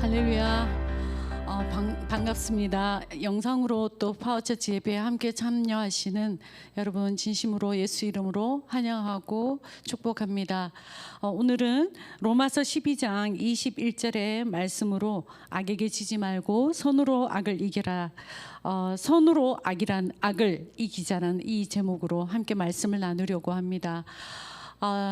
할렐루야. 반갑습니다. 영상으로 또 파워처치 예배에 함께 참여하시는 여러분 진심으로 예수 이름으로 환영하고 축복합니다. 오늘은 로마서 12장 21절의 말씀으로 악에게 지지 말고 선으로 악을 이겨라. 선으로 악을 이기자라는 이 제목으로 함께 말씀을 나누려고 합니다.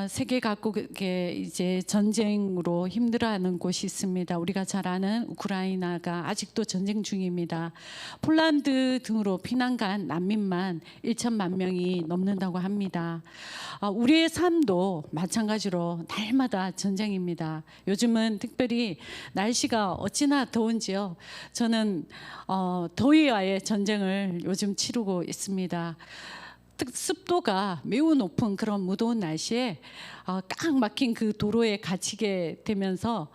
세계 각국에 이제 전쟁으로 힘들어하는 곳이 있습니다. 우리가 잘 아는 우크라이나가 아직도 전쟁 중입니다. 폴란드 등으로 피난 간 난민만 1천만 명이 넘는다고 합니다. 우리의 삶도 마찬가지로 날마다 전쟁입니다. 요즘은 특별히 날씨가 어찌나 더운지요. 저는 더위와의 전쟁을 요즘 치르고 있습니다. 습도가 매우 높은 그런 무더운 날씨에 꽉 막힌 그 도로에 갇히게 되면서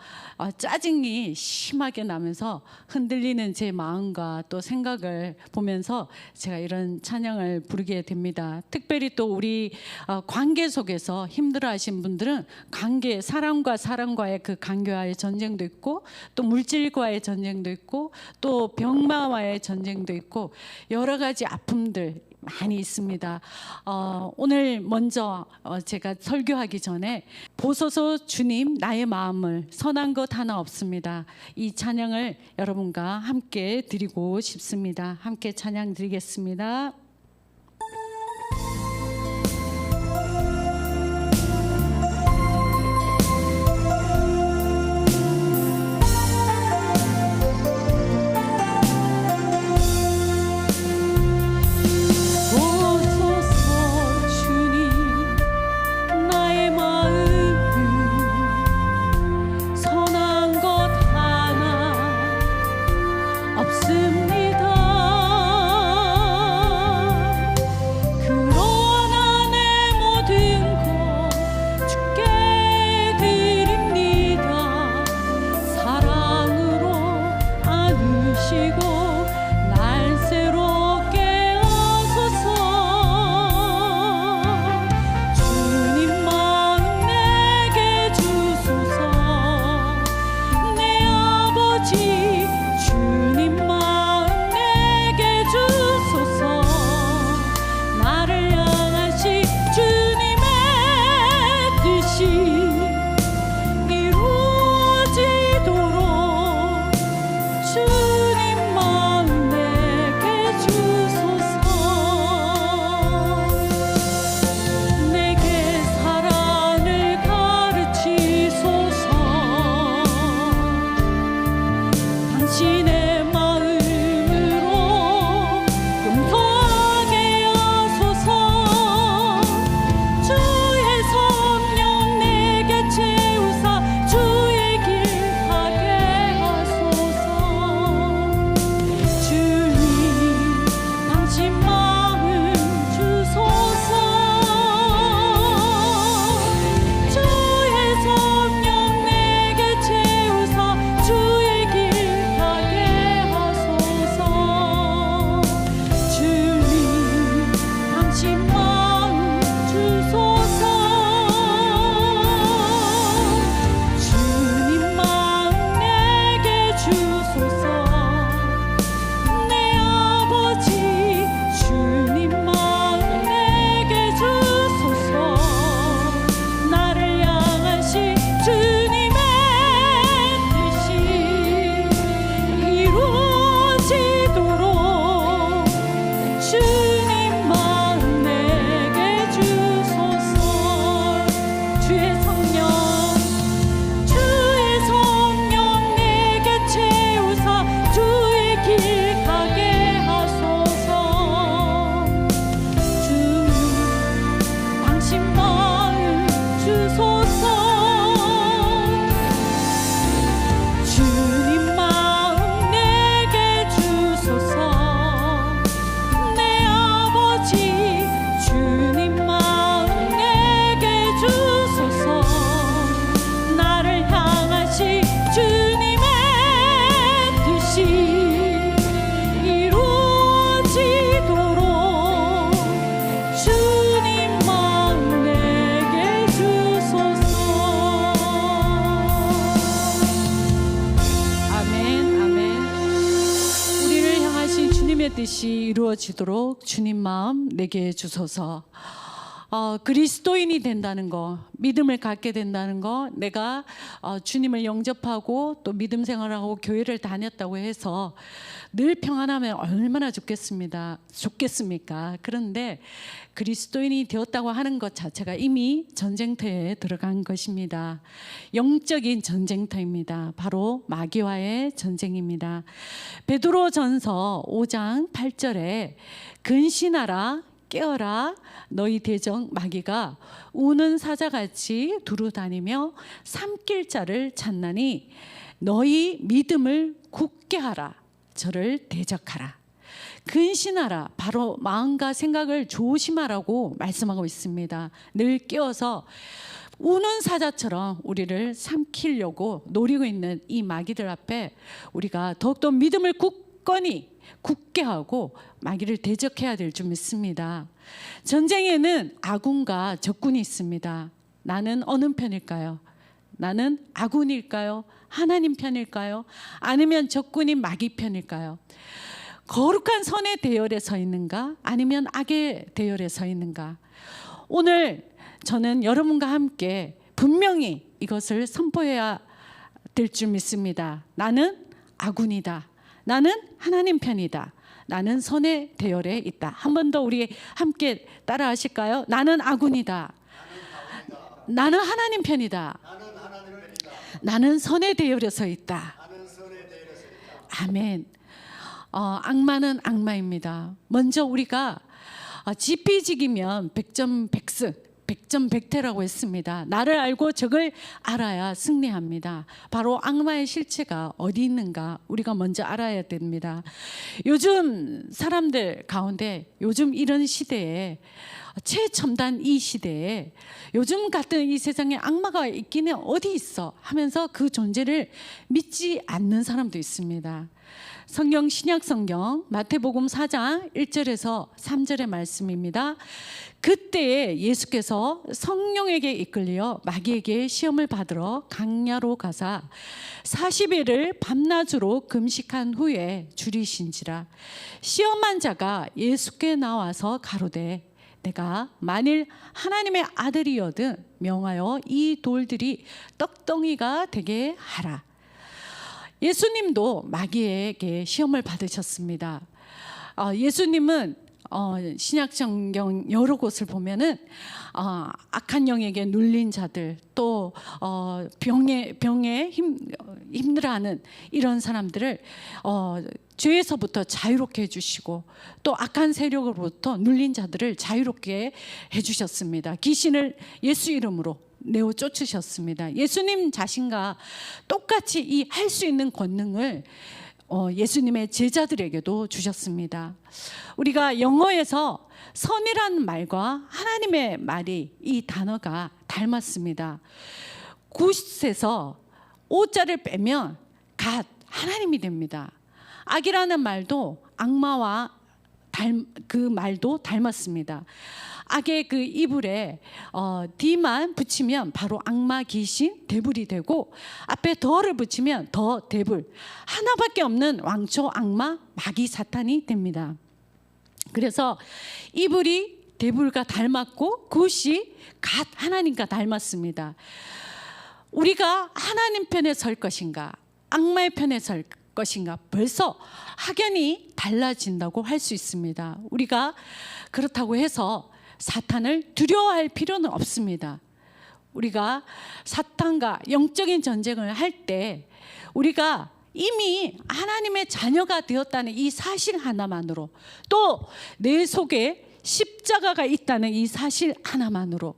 짜증이 심하게 나면서 흔들리는 제 마음과 또 생각을 보면서 제가 이런 찬양을 부르게 됩니다. 특별히 또 우리 관계 속에서 힘들어하신 분들은 사람과 사람과의 그 관계와의 전쟁도 있고 또 물질과의 전쟁도 있고 또 병마와의 전쟁도 있고 여러 가지 아픔들 많이 있습니다. 오늘 먼저 제가 설교하기 전에 보소서 주님 나의 마음을 선한 것 하나 없습니다. 이 찬양을 여러분과 함께 드리고 싶습니다. 함께 찬양 드리겠습니다. 없습니다. 이루어지도록 주님 마음 내게 주소서. 그리스도인이 된다는 거, 믿음을 갖게 된다는 거, 내가 주님을 영접하고 또 믿음 생활하고 교회를 다녔다고 해서 늘 평안하면 얼마나 좋겠습니까? 그런데 그리스도인이 되었다고 하는 것 자체가 이미 전쟁터에 들어간 것입니다. 영적인 전쟁터입니다. 바로 마귀와의 전쟁입니다. 베드로전서 5장 8절에 근신하라 깨어라 너희 대적 마귀가 우는 사자같이 두루다니며 삼킬 자를 찾나니 너희 믿음을 굳게 하라 저를 대적하라. 근신하라 바로 마음과 생각을 조심하라고 말씀하고 있습니다. 늘 깨어서 우는 사자처럼 우리를 삼키려고 노리고 있는 이 마귀들 앞에 우리가 더욱더 믿음을 굳게 하고 마귀를 대적해야 될 줄 믿습니다. 전쟁에는 아군과 적군이 있습니다. 나는 어느 편일까요? 나는 아군일까요? 하나님 편일까요? 아니면 적군인 마귀 편일까요? 거룩한 선의 대열에 서 있는가? 아니면 악의 대열에 서 있는가? 오늘 저는 여러분과 함께 분명히 이것을 선포해야 될 줄 믿습니다. 나는 아군이다. 나는 하나님 편이다. 나는 선의 대열에 있다. 한 번 더 우리 함께 따라 하실까요? 나는 아군이다. 나는 하나님 편이다. 나는 선의 대열에 서 있다. 아멘. 악마는 악마입니다. 먼저 우리가 지피지기면 백전백승, 백전백패라고 했습니다. 나를 알고 적을 알아야 승리합니다. 바로 악마의 실체가 어디 있는가 우리가 먼저 알아야 됩니다. 요즘 사람들 가운데 요즘 이런 시대에 최첨단 이 시대에 요즘 같은 이 세상에 악마가 있기는 어디 있어 하면서 그 존재를 믿지 않는 사람도 있습니다. 성경 신약 성경 마태복음 4장 1절에서 3절의 말씀입니다. 그때에 예수께서 성령에게 이끌려 마귀에게 시험을 받으러 강야로 가사 40일을 밤낮으로 금식한 후에 줄이신지라. 시험한 자가 예수께 나와서 가로되 내가 만일 하나님의 아들이여든 명하여 이 돌들이 떡덩이가 되게 하라. 예수님도 마귀에게 시험을 받으셨습니다. 예수님은 신약성경 여러 곳을 보면은 악한 영에게 눌린 자들 또 병에 힘들어하는 이런 사람들을 죄에서부터 자유롭게 해주시고 또 악한 세력으로부터 눌린 자들을 자유롭게 해주셨습니다. 귀신을 예수 이름으로 내어 쫓으셨습니다. 예수님 자신과 똑같이 이 할 수 있는 권능을 예수님의 제자들에게도 주셨습니다. 우리가 영어에서 선이라는 말과 하나님의 말이 이 단어가 닮았습니다. 굿에서 오자를 빼면 갓 하나님이 됩니다. 악이라는 말도 악마와 그 말도 닮았습니다. 악의 그 이불에 D만 붙이면 바로 악마 귀신 데블이 되고 앞에 더를 붙이면 더 데블 하나밖에 없는 왕초 악마 마귀 사탄이 됩니다. 그래서 이불이 데블과 닮았고 굿이 갓 하나님과 닮았습니다. 우리가 하나님 편에 설 것인가 악마의 편에 설 것인가 벌써 확연히 달라진다고 할 수 있습니다. 우리가 그렇다고 해서 사탄을 두려워할 필요는 없습니다. 우리가 사탄과 영적인 전쟁을 할 때 우리가 이미 하나님의 자녀가 되었다는 이 사실 하나만으로 또 내 속에 십자가가 있다는 이 사실 하나만으로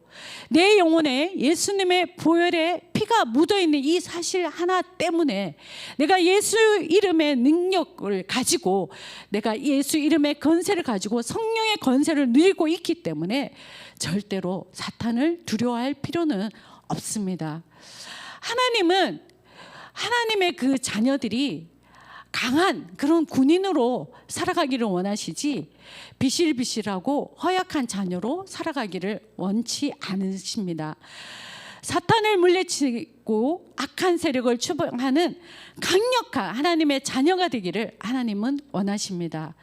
내 영혼에 예수님의 보혈의 피가 묻어있는 이 사실 하나 때문에 내가 예수 이름의 능력을 가지고 내가 예수 이름의 건세를 가지고 성령의 건세를 누리고 있기 때문에 절대로 사탄을 두려워할 필요는 없습니다. 하나님은 하나님의 그 자녀들이 강한 그런 군인으로 살아가기를 원하시지 비실비실하고 허약한 자녀로 살아가기를 원치 않으십니다. 사탄을 물리치고 악한 세력을 추방하는 강력한 하나님의 자녀가 되기를 하나님은 원하십니다.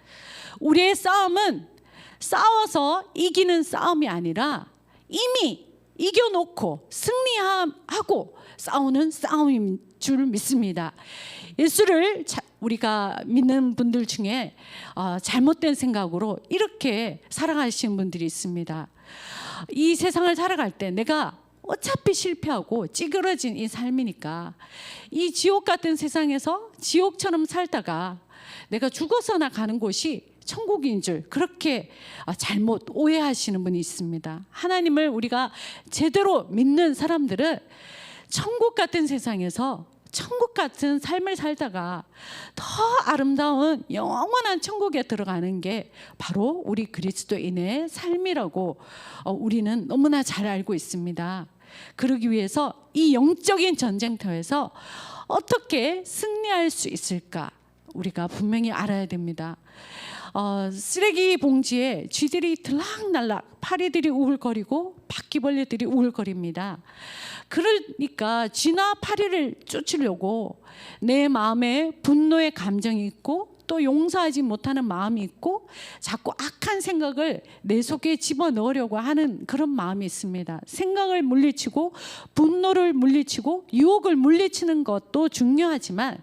우리의 싸움은 싸워서 이기는 싸움이 아니라 이미 이겨놓고 승리하고 싸우는 싸움인 줄 믿습니다. 예수를 우리가 믿는 분들 중에 잘못된 생각으로 이렇게 살아가시는 분들이 있습니다. 이 세상을 살아갈 때 내가 어차피 실패하고 찌그러진 이 삶이니까 이 지옥 같은 세상에서 지옥처럼 살다가 내가 죽어서나 가는 곳이 천국인 줄 그렇게 잘못 오해하시는 분이 있습니다. 하나님을 우리가 제대로 믿는 사람들은 천국 같은 세상에서 천국 같은 삶을 살다가 더 아름다운 영원한 천국에 들어가는 게 바로 우리 그리스도인의 삶이라고 우리는 너무나 잘 알고 있습니다. 그러기 위해서 이 영적인 전쟁터에서 어떻게 승리할 수 있을까 우리가 분명히 알아야 됩니다. 쓰레기 봉지에 쥐들이 들락날락, 파리들이 우글거리고 바퀴벌레들이 우글거립니다. 그러니까 쥐나 파리를 쫓으려고 내 마음에 분노의 감정이 있고 또 용서하지 못하는 마음이 있고 자꾸 악한 생각을 내 속에 집어넣으려고 하는 그런 마음이 있습니다. 생각을 물리치고 분노를 물리치고 유혹을 물리치는 것도 중요하지만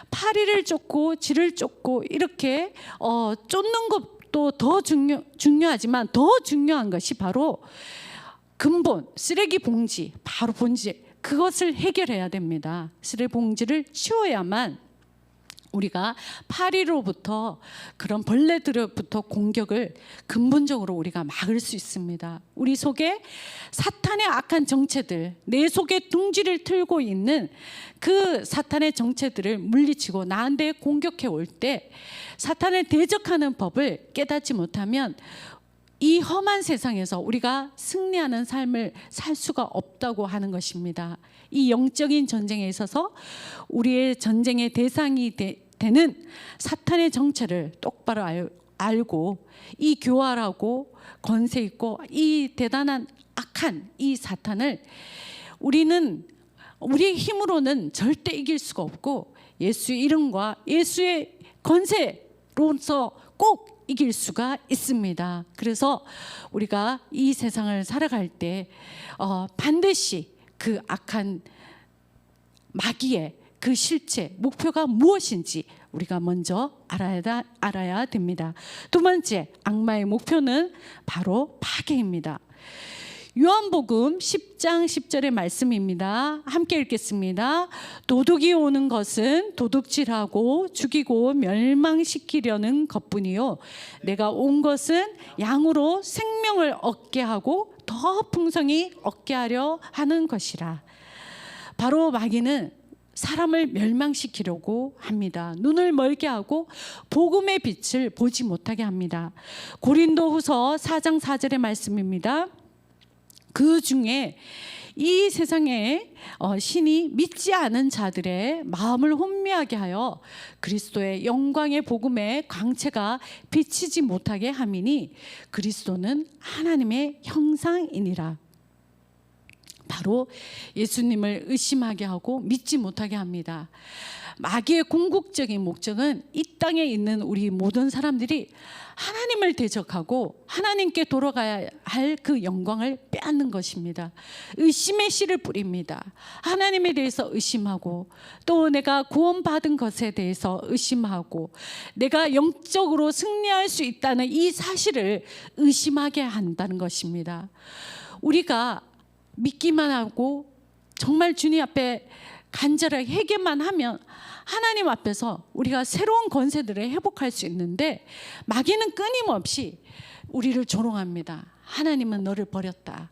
파리를 쫓고 쥐를 쫓고 이렇게 쫓는 것도 더 중요하지만 더 중요한 것이 바로 근본 쓰레기 봉지 바로 본질 그것을 해결해야 됩니다. 쓰레기 봉지를 치워야만 우리가 파리로부터 그런 벌레들로부터 공격을 근본적으로 우리가 막을 수 있습니다. 우리 속에 사탄의 악한 정체들, 내 속에 둥지를 틀고 있는 그 사탄의 정체들을 물리치고 나한테 공격해 올 때 사탄을 대적하는 법을 깨닫지 못하면 이 험한 세상에서 우리가 승리하는 삶을 살 수가 없다고 하는 것입니다. 이 영적인 전쟁에 있어서 우리의 전쟁의 대상이 되는 사탄의 정체를 똑바로 알고 이 교활하고 권세 있고 이 대단한 악한 이 사탄을 우리는 우리의 힘으로는 절대 이길 수가 없고 예수의 이름과 예수의 권세로서 꼭 이길 수가 있습니다. 그래서 우리가 이 세상을 살아갈 때 반드시 그 악한 마귀의 그 실체, 목표가 무엇인지 우리가 먼저 알아야 됩니다. 두 번째, 악마의 목표는 바로 파괴입니다. 요한복음 10장 10절의 말씀입니다. 함께 읽겠습니다. 도둑이 오는 것은 도둑질하고 죽이고 멸망시키려는 것뿐이요 내가 온 것은 양으로 생명을 얻게 하고 더 풍성히 얻게 하려 하는 것이라. 바로 마귀는 사람을 멸망시키려고 합니다. 눈을 멀게 하고 복음의 빛을 보지 못하게 합니다. 고린도후서 4장 4절의 말씀입니다. 그 중에 이 세상에 신이 믿지 않은 자들의 마음을 혼미하게 하여 그리스도의 영광의 복음의 광채가 비치지 못하게 함이니 그리스도는 하나님의 형상이니라. 바로 예수님을 의심하게 하고 믿지 못하게 합니다. 마귀의 궁극적인 목적은 이 땅에 있는 우리 모든 사람들이 하나님을 대적하고 하나님께 돌아가야 할 그 영광을 빼앗는 것입니다. 의심의 씨를 뿌립니다. 하나님에 대해서 의심하고 또 내가 구원받은 것에 대해서 의심하고 내가 영적으로 승리할 수 있다는 이 사실을 의심하게 한다는 것입니다. 우리가 믿기만 하고 정말 주님 앞에 간절하게 회개만 하면 하나님 앞에서 우리가 새로운 권세들을 회복할 수 있는데 마귀는 끊임없이 우리를 조롱합니다. 하나님은 너를 버렸다.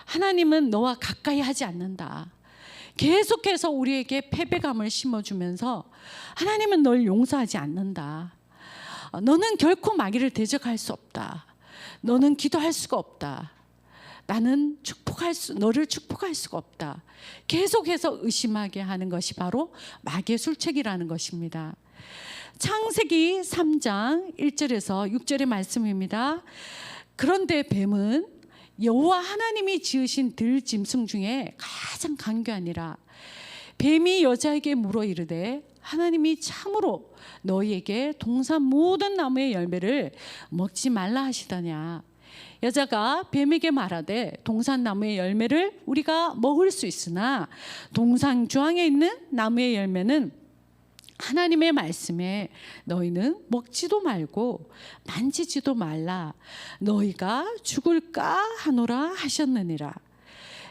하나님은 너와 가까이 하지 않는다. 계속해서 우리에게 패배감을 심어주면서 하나님은 널 용서하지 않는다. 너는 결코 마귀를 대적할 수 없다. 너는 기도할 수가 없다. 나는 너를 축복할 수가 없다. 계속해서 의심하게 하는 것이 바로 마귀의 술책이라는 것입니다. 창세기 3장 1절에서 6절의 말씀입니다. 그런데 뱀은 여호와 하나님이 지으신 들짐승 중에 가장 간교하니라. 뱀이 여자에게 물어 이르되 하나님이 참으로 너희에게 동산 모든 나무의 열매를 먹지 말라 하시더냐. 여자가 뱀에게 말하되 동산 나무의 열매를 우리가 먹을 수 있으나 동산 주황에 있는 나무의 열매는 하나님의 말씀에 너희는 먹지도 말고 만지지도 말라 너희가 죽을까 하노라 하셨느니라.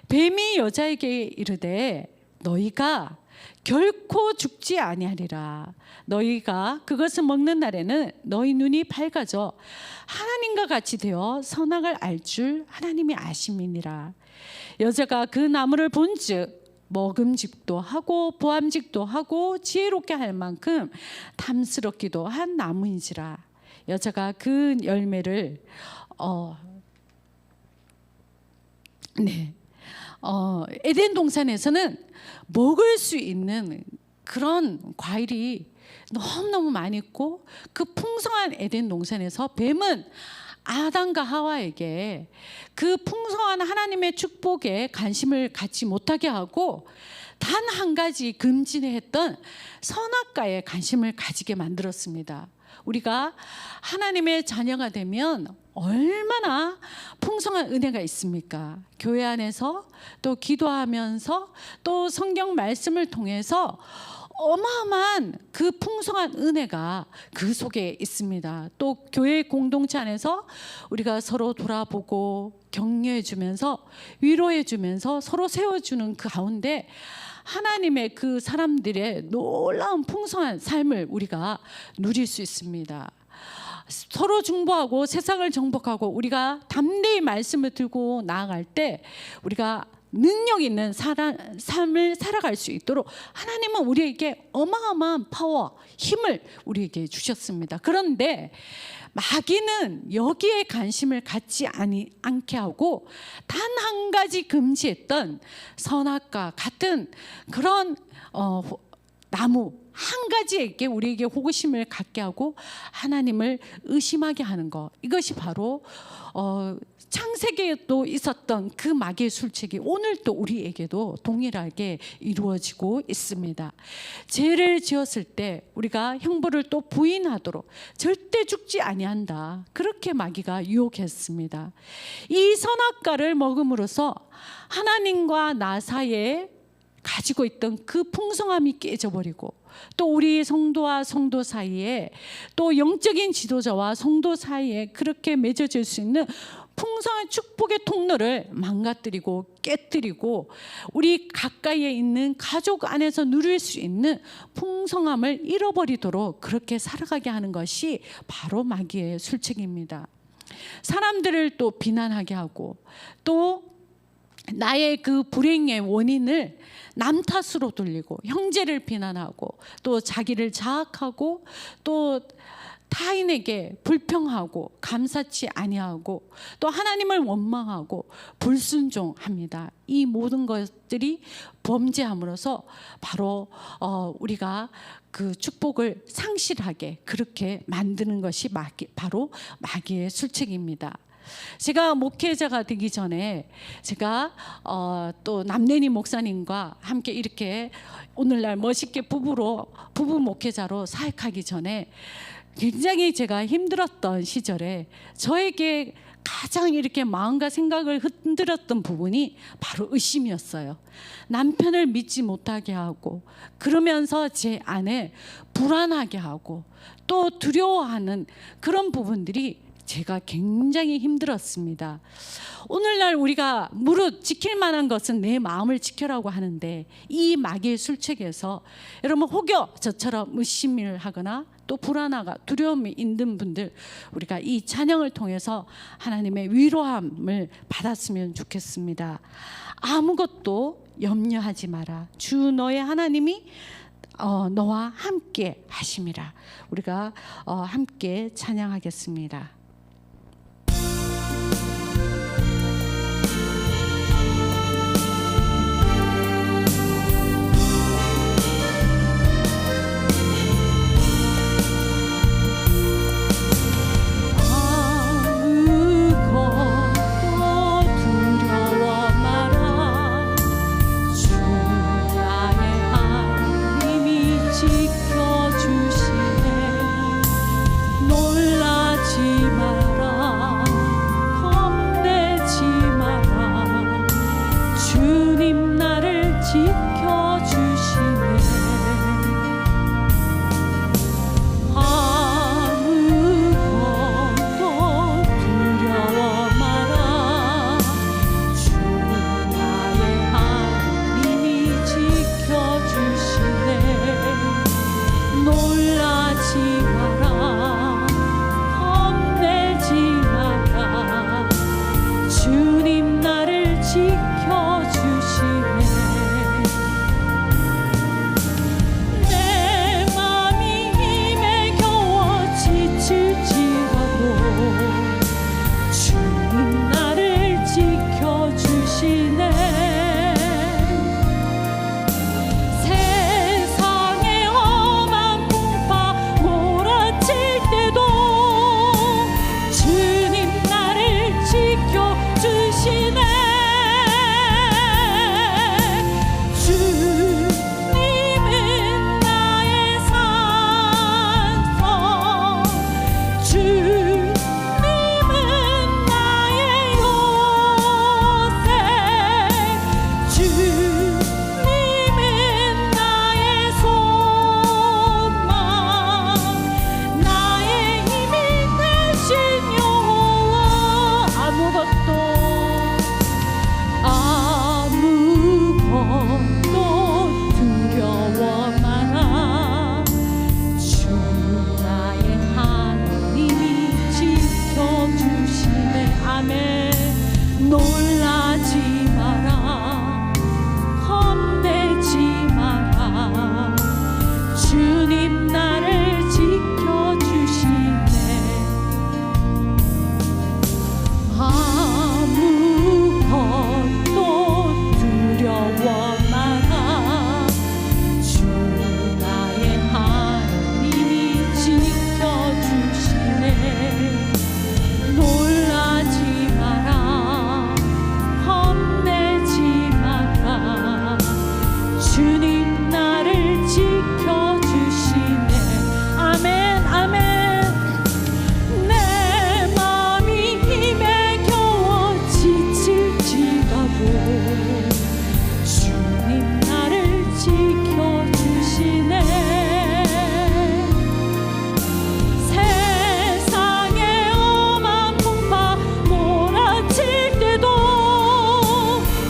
뱀이 여자에게 이르되 너희가 결코 죽지 아니하리라. 너희가 그것을 먹는 날에는 너희 눈이 밝아져 하나님과 같이 되어 선악을 알 줄 하나님이 아심이니라. 여자가 그 나무를 본즉 먹음직도 하고 보암직도 하고 지혜롭게 할 만큼 탐스럽기도 한 나무인지라. 여자가 그 열매를 에덴 동산에서는 먹을 수 있는 그런 과일이 너무너무 많이 있고, 그 풍성한 에덴 동산에서 뱀은 아담과 하와에게 그 풍성한 하나님의 축복에 관심을 갖지 못하게 하고 단 한 가지 금지했던 선악과에 관심을 가지게 만들었습니다. 우리가 하나님의 자녀가 되면 얼마나 풍성한 은혜가 있습니까? 교회 안에서 또 기도하면서 또 성경 말씀을 통해서 어마어마한 그 풍성한 은혜가 그 속에 있습니다. 또 교회 공동체 안에서 우리가 서로 돌아보고 격려해 주면서 위로해 주면서 서로 세워주는 그 가운데 하나님의 그 사람들의 놀라운 풍성한 삶을 우리가 누릴 수 있습니다. 서로 중보하고 세상을 정복하고 우리가 담대히 말씀을 들고 나아갈 때 우리가 능력 있는 삶을 살아갈 수 있도록 하나님은 우리에게 어마어마한 파워, 힘을 우리에게 주셨습니다. 그런데 마귀는 여기에 관심을 갖지 않게 하고 단 한 가지 금지했던 선악과 같은 그런 나무 한 가지에게 우리에게 호기심을 갖게 하고 하나님을 의심하게 하는 것, 이것이 바로 창세기에도 있었던 그 마귀의 술책이 오늘도 우리에게도 동일하게 이루어지고 있습니다. 죄를 지었을 때 우리가 형벌을 또 부인하도록 절대 죽지 아니한다, 그렇게 마귀가 유혹했습니다. 이 선악과를 먹음으로써 하나님과 나 사이에 가지고 있던 그 풍성함이 깨져버리고 또 우리 성도와 성도 사이에 또 영적인 지도자와 성도 사이에 그렇게 맺어질 수 있는 풍성한 축복의 통로를 망가뜨리고 깨뜨리고 우리 가까이에 있는 가족 안에서 누릴 수 있는 풍성함을 잃어버리도록 그렇게 살아가게 하는 것이 바로 마귀의 술책입니다. 사람들을 또 비난하게 하고 또 나의 그 불행의 원인을 남 탓으로 돌리고 형제를 비난하고 또 자기를 자학하고 또 타인에게 불평하고 감사치 아니하고 또 하나님을 원망하고 불순종합니다. 이 모든 것들이 범죄함으로써 바로 우리가 그 축복을 상실하게 그렇게 만드는 것이 바로 마귀의 술책입니다. 제가 목회자가 되기 전에 제가 또 남래니 목사님과 함께 이렇게 오늘날 멋있게 부부 목회자로 사역하기 전에 굉장히 제가 힘들었던 시절에 저에게 가장 이렇게 마음과 생각을 흔들었던 부분이 바로 의심이었어요. 남편을 믿지 못하게 하고 그러면서 제 안에 불안하게 하고 또 두려워하는 그런 부분들이 제가 굉장히 힘들었습니다. 오늘날 우리가 무릇 지킬 만한 것은 내 마음을 지켜라고 하는데 이 마귀의 술책에서 여러분 혹여 저처럼 의심을 하거나 또 불안하고 두려움이 있는 분들, 우리가 이 찬양을 통해서 하나님의 위로함을 받았으면 좋겠습니다. 아무것도 염려하지 마라. 주 너의 하나님이 너와 함께 하심이라. 우리가 함께 찬양하겠습니다. 지켜 놀라지 마라, 겁내지 마라. 주님 나를 지켜주시네. 아무것도 두려워 마라. 주 나의 하나님이 지켜주시네. 놀라지 마라, 겁내지 마라. 주님 나를 지켜주시네. 아멘, 아멘. 내 마음이 힘에 겨워 지칠지라도 주님 나를 지켜주시네. 세상의 엄한 풍파 몰아칠 때도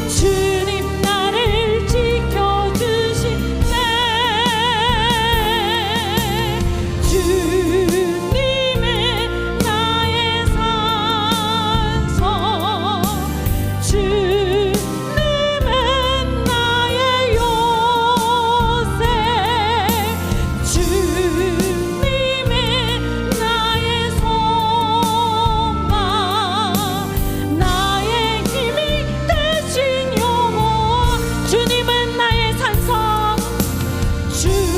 주님 나를 지켜주시네. 주님은 나의 산성, 주님은 나의 요새, 주님은 나의 소망, 나의 힘이 되신 영원. 주님은 나의 산성, 주님은 나의 산성,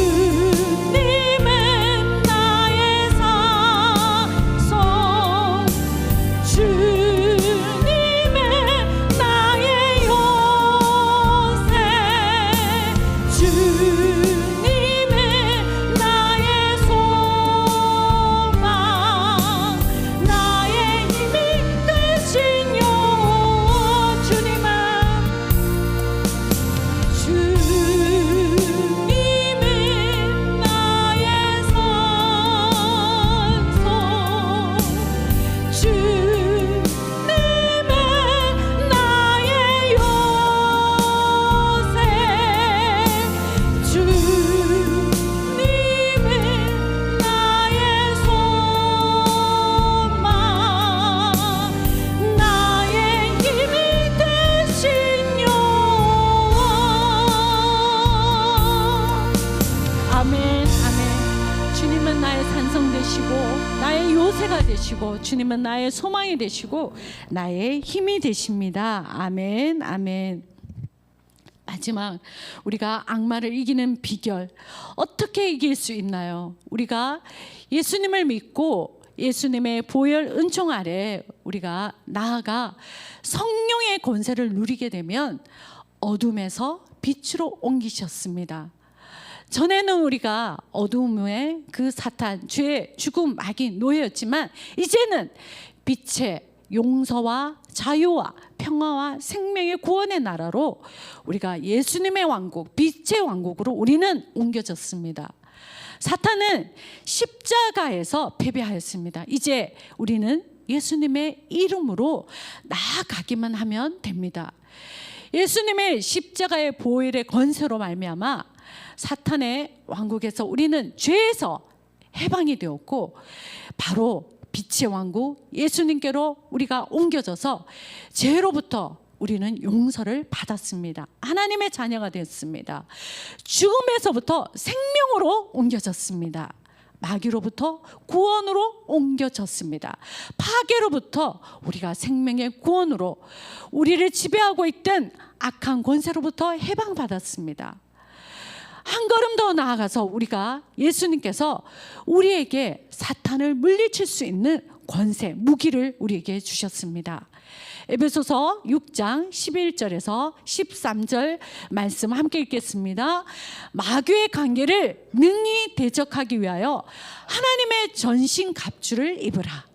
주님은 나의 요새, 주님은 나의 소망, 나의 힘이 되신 영원. 주님은 나의 산성, 주님은 나의 요새, 주님은 나의 소망, 나의 힘이 되신 영원. 아멘, 아멘. 주님은 나의 산성 되시고 나의 요새가 되시고 주님은 나의 소망이 되시고 나의 힘이 되십니다. 아멘, 아멘. 마지막, 우리가 악마를 이기는 비결 어떻게 이길 수 있나요? 우리가 예수님을 믿고 예수님의 보혈 은총 아래 우리가 나아가 성령의 권세를 누리게 되면 어둠에서 빛으로 옮기셨습니다. 전에는 우리가 어둠의 그 사탄, 죄, 죽음, 마귀, 노예였지만 이제는 빛의 용서와 자유와 평화와 생명의 구원의 나라로 우리가 예수님의 왕국, 빛의 왕국으로 우리는 옮겨졌습니다. 사탄은 십자가에서 패배하였습니다. 이제 우리는 예수님의 이름으로 나아가기만 하면 됩니다. 예수님의 십자가의 보혈의 권세로 말미암아 사탄의 왕국에서 우리는 죄에서 해방이 되었고 바로 빛의 왕국 예수님께로 우리가 옮겨져서 죄로부터 우리는 용서를 받았습니다. 하나님의 자녀가 되었습니다. 죽음에서부터 생명으로 옮겨졌습니다. 마귀로부터 구원으로 옮겨졌습니다. 파괴로부터 우리가 생명의 구원으로 우리를 지배하고 있던 악한 권세로부터 해방받았습니다. 한 걸음 더 나아가서 우리가 예수님께서 우리에게 사탄을 물리칠 수 있는 권세, 무기를 우리에게 주셨습니다. 에베소서 6장 11절에서 13절 말씀 함께 읽겠습니다. 마귀의 관계를 능히 대적하기 위하여 하나님의 전신 갑주를 입으라.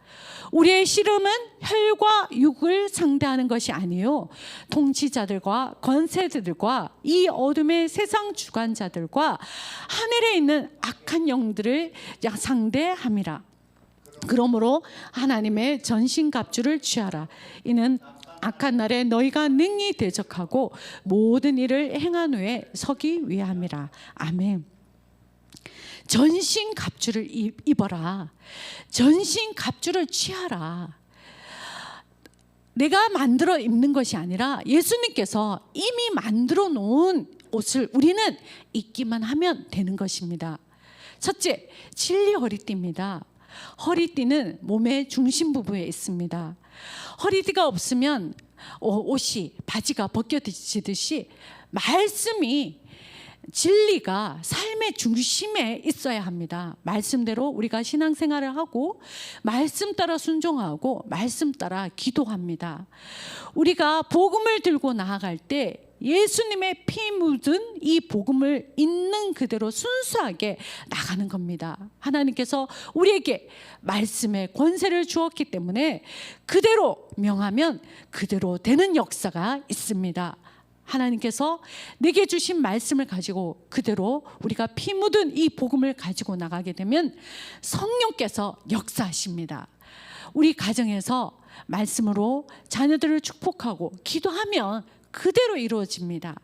우리의 씨름은 혈과 육을 상대하는 것이 아니요 통치자들과 권세들과 이 어둠의 세상 주관자들과 하늘에 있는 악한 영들을 상대함이라. 그러므로 하나님의 전신갑주를 취하라. 이는 악한 날에 너희가 능히 대적하고 모든 일을 행한 후에 서기 위함이라. 아멘. 전신 갑주를 입어라. 전신 갑주를 취하라. 내가 만들어 입는 것이 아니라 예수님께서 이미 만들어 놓은 옷을 우리는 입기만 하면 되는 것입니다. 첫째, 진리 허리띠입니다. 허리띠는 몸의 중심 부분에 있습니다. 허리띠가 없으면 옷이, 바지가 벗겨지듯이 말씀이, 진리가 삶의 중심에 있어야 합니다. 말씀대로 우리가 신앙생활을 하고 말씀 따라 순종하고 말씀 따라 기도합니다. 우리가 복음을 들고 나아갈 때 예수님의 피 묻은 이 복음을 있는 그대로 순수하게 나가는 겁니다. 하나님께서 우리에게 말씀의 권세를 주었기 때문에 그대로 명하면 그대로 되는 역사가 있습니다. 하나님께서 내게 주신 말씀을 가지고 그대로 우리가 피 묻은 이 복음을 가지고 나가게 되면 성령께서 역사하십니다. 우리 가정에서 말씀으로 자녀들을 축복하고 기도하면 그대로 이루어집니다.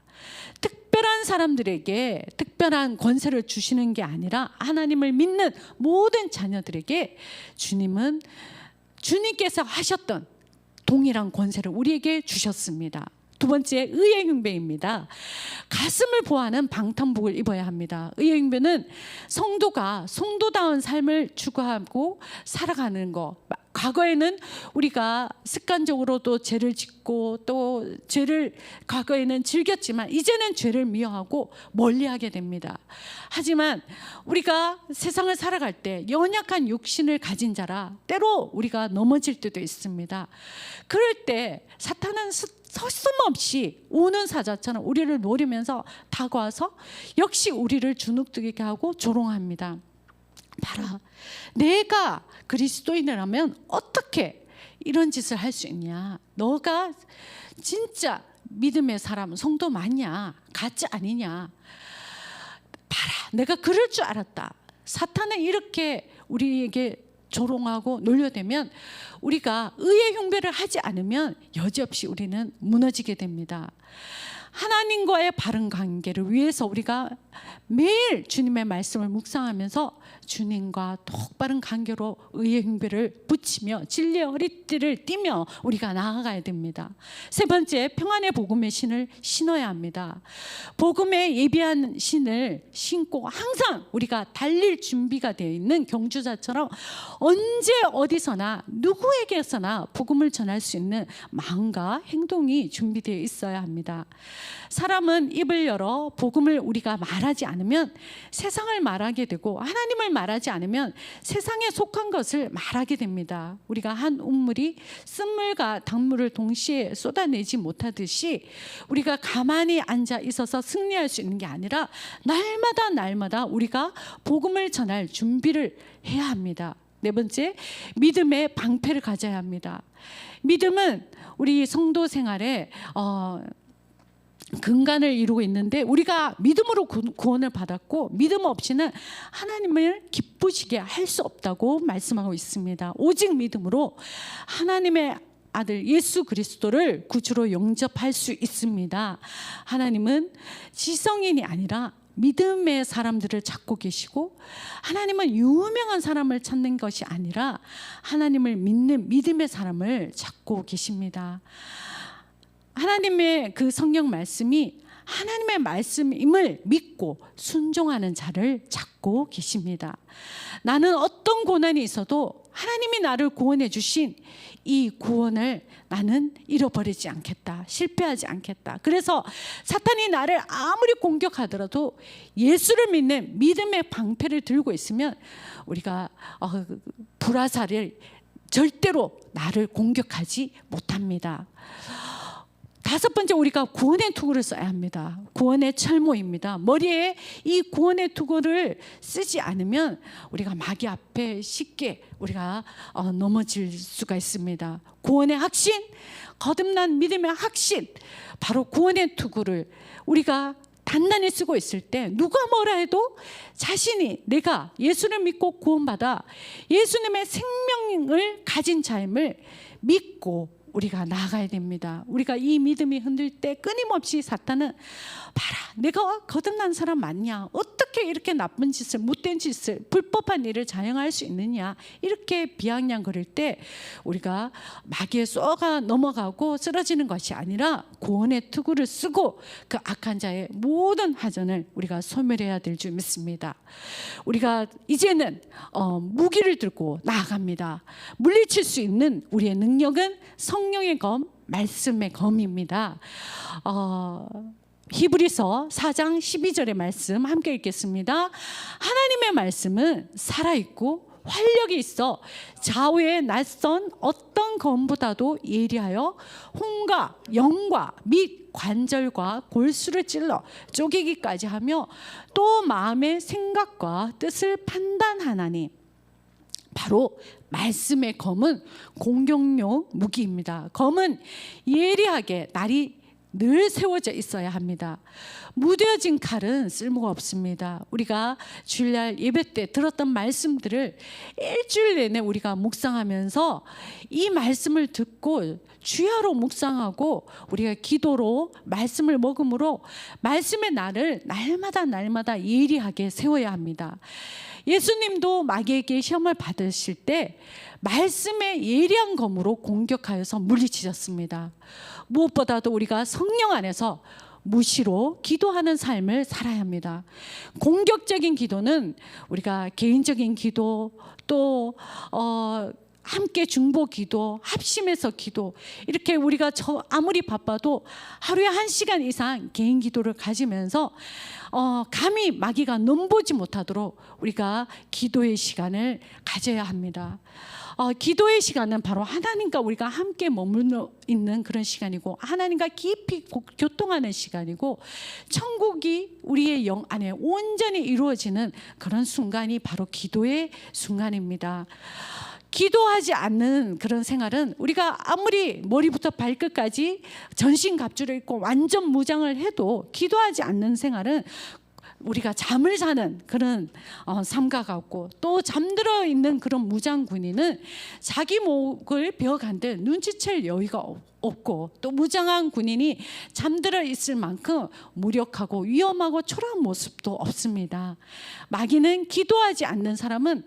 특별한 사람들에게 특별한 권세를 주시는 게 아니라 하나님을 믿는 모든 자녀들에게 주님은 주님께서 하셨던 동일한 권세를 우리에게 주셨습니다. 두 번째, 의의 흉배입니다. 가슴을 보호하는 방탄복을 입어야 합니다. 의의 흉배는 성도가 성도다운 삶을 추구하고 살아가는 것. 과거에는 우리가 습관적으로도 죄를 짓고 또 죄를 과거에는 즐겼지만 이제는 죄를 미워하고 멀리하게 됩니다. 하지만 우리가 세상을 살아갈 때 연약한 육신을 가진 자라 때로 우리가 넘어질 때도 있습니다. 그럴 때 사탄은 서슴없이 우는 사자처럼 우리를 노리면서 다가와서 역시 우리를 주눅들게 하고 조롱합니다. 봐라, 내가 그리스도인이라면 어떻게 이런 짓을 할 수 있냐? 너가 진짜 믿음의 사람, 성도 맞냐? 가짜 아니냐? 봐라, 내가 그럴 줄 알았다. 사탄은 이렇게 우리에게 조롱하고 놀려대면 우리가 의의 흉배를 하지 않으면 여지없이 우리는 무너지게 됩니다. 하나님과의 바른 관계를 위해서 우리가 매일 주님의 말씀을 묵상하면서 주님과 똑바른 관계로 의의 흉배를 붙이며 진리의 허리띠를 띠며 우리가 나아가야 됩니다. 세 번째, 평안의 복음의 신을 신어야 합니다. 복음에 예비한 신을 신고 항상 우리가 달릴 준비가 되어 있는 경주자처럼 언제 어디서나 누구에게서나 복음을 전할 수 있는 마음과 행동이 준비되어 있어야 합니다. 사람은 입을 열어 복음을 우리가 말하지 않으면 세상을 말하게 되고 하나님을 말하지 않으면 세상에 속한 것을 말하게 됩니다. 우리가 한 우물이 쓴물과 강물을 동시에 쏟아내지 못하듯이 우리가 가만히 앉아 있어서 승리할 수 있는 게 아니라 날마다 우리가 복음을 전할 준비를 해야 합니다. 네 번째, 믿음의 방패를 가져야 합니다. 믿음은 우리 성도 생활에 근간을 이루고 있는데 우리가 믿음으로 구원을 받았고 믿음 없이는 하나님을 기쁘시게 할 수 없다고 말씀하고 있습니다. 오직 믿음으로 하나님의 아들 예수 그리스도를 구주로 영접할 수 있습니다. 하나님은 지성인이 아니라 믿음의 사람들을 찾고 계시고 하나님은 유명한 사람을 찾는 것이 아니라 하나님을 믿는 믿음의 사람을 찾고 계십니다. 하나님의 그 성경 말씀이 하나님의 말씀임을 믿고 순종하는 자를 찾고 계십니다. 나는 어떤 고난이 있어도 하나님이 나를 구원해 주신 이 구원을 나는 잃어버리지 않겠다. 실패하지 않겠다. 그래서 사탄이 나를 아무리 공격하더라도 예수를 믿는 믿음의 방패를 들고 있으면 우리가 불화살을 절대로 나를 공격하지 못합니다. 다섯 번째, 우리가 구원의 투구를 써야 합니다. 구원의 철모입니다. 머리에 이 구원의 투구를 쓰지 않으면 우리가 마귀 앞에 쉽게 우리가 넘어질 수가 있습니다. 구원의 확신, 거듭난 믿음의 확신, 바로 구원의 투구를 우리가 단단히 쓰고 있을 때 누가 뭐라 해도 자신이 내가 예수를 믿고 구원받아 예수님의 생명을 가진 자임을 믿고 우리가 나아가야 됩니다. 우리가 이 믿음이 흔들 때 끊임없이 사탄은 봐라, 내가 거듭난 사람 맞냐? 어떻게 이렇게 나쁜 짓을, 못된 짓을, 불법한 일을 자행할 수 있느냐? 이렇게 비아냥거릴 때 우리가 마귀에 쏘가 넘어가고 쓰러지는 것이 아니라 구원의 투구를 쓰고 그 악한 자의 모든 화전을 우리가 소멸해야 될 줄 믿습니다. 우리가 이제는 무기를 들고 나아갑니다. 물리칠 수 있는 우리의 능력은 성령의 검, 말씀의 검입니다. 히브리서 4장 12절의 말씀 함께 읽겠습니다. 하나님의 말씀은 살아있고 활력이 있어 좌우의 낯선 어떤 검보다도 예리하여 혼과 영과 및 관절과 골수를 찔러 쪼개기까지 하며 또 마음의 생각과 뜻을 판단하나니, 바로 말씀의 검은 공격용 무기입니다. 검은 예리하게 날이 늘 세워져 있어야 합니다. 무뎌진 칼은 쓸모가 없습니다. 우리가 주일날 예배 때 들었던 말씀들을 일주일 내내 우리가 묵상하면서 이 말씀을 듣고 주야로 묵상하고 우리가 기도로 말씀을 먹음으로 말씀의 날을 날마다 예리하게 세워야 합니다. 예수님도 마귀에게 시험을 받으실 때 말씀의 예리한 검으로 공격하여서 물리치셨습니다. 무엇보다도 우리가 성령 안에서 무시로 기도하는 삶을 살아야 합니다. 공격적인 기도는 우리가 개인적인 기도, 또 함께 중보 기도, 합심해서 기도, 이렇게 우리가 아무리 바빠도 하루에 1시간 이상 개인 기도를 가지면서 감히 마귀가 넘보지 못하도록 우리가 기도의 시간을 가져야 합니다. 기도의 시간은 바로 하나님과 우리가 함께 머물러 있는 그런 시간이고, 하나님과 깊이 교통하는 시간이고, 천국이 우리의 영 안에 온전히 이루어지는 그런 순간이 바로 기도의 순간입니다. 기도하지 않는 그런 생활은 우리가 아무리 머리부터 발끝까지 전신갑주를 입고 완전 무장을 해도 기도하지 않는 생활은 우리가 잠을 자는 그런 삶과 같고, 또 잠들어 있는 그런 무장 군인은 자기 목을 베어간들 눈치챌 여유가 없고, 또 무장한 군인이 잠들어 있을 만큼 무력하고 위험하고 초라한 모습도 없습니다. 마귀는 기도하지 않는 사람은